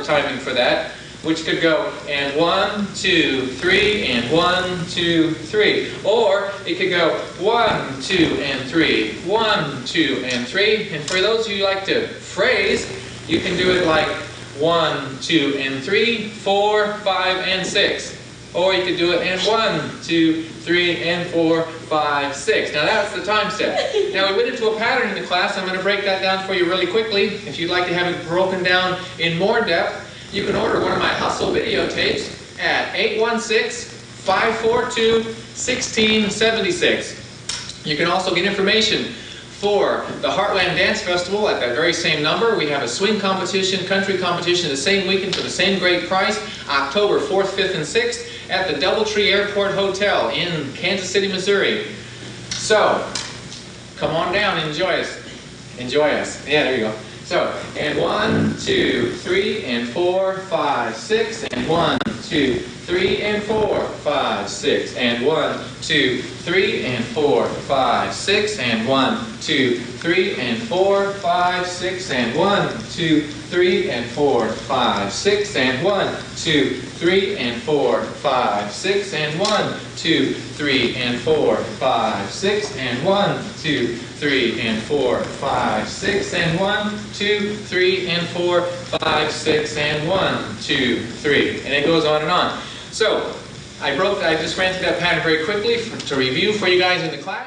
timing for that, which could go and 1, 2, 3, and 1, 2, 3. Or it could go 1, 2, and 3, 1, 2, and 3. And for those of you who like to phrase, you can do it like 1, 2, and 3, 4, 5, and 6. Or you could do it in 1, 2, 3, and 4, 5, 6. Now that's the time step. Now we went into a pattern in the class. I'm going to break that down for you really quickly. If you'd like to have it broken down in more depth, you can order one of my Hustle videotapes at 816-542-1676. You can also get information for the Heartland Dance Festival at that very same number. We have a swing competition, country competition the same weekend for the same great price, October 4th, 5th, and 6th at the Doubletree Airport Hotel in Kansas City, Missouri. So, come on down and enjoy us. Enjoy us. Yeah, there you go. So, and 1, 2, 3, and 4, 5, 6, and 1, 2, 3, and 4, 5, 6, and 1, 2, 3, and 4, 5, 6, and 1, 2, 3, and 4, 5, 6, and 1, 2, 3, and 4, 5, 6, and 1, 2, 3, and 4, 5, 6, and 1, 2, 3, and 4, 5, 6, and 1, 2, 3, and 4, 5, 6, and 1, 2, 3, and 4, 5, 6, and 1, 2, 3. And it goes on and on. So, I just ran through that pattern very quickly to review for you guys in the class.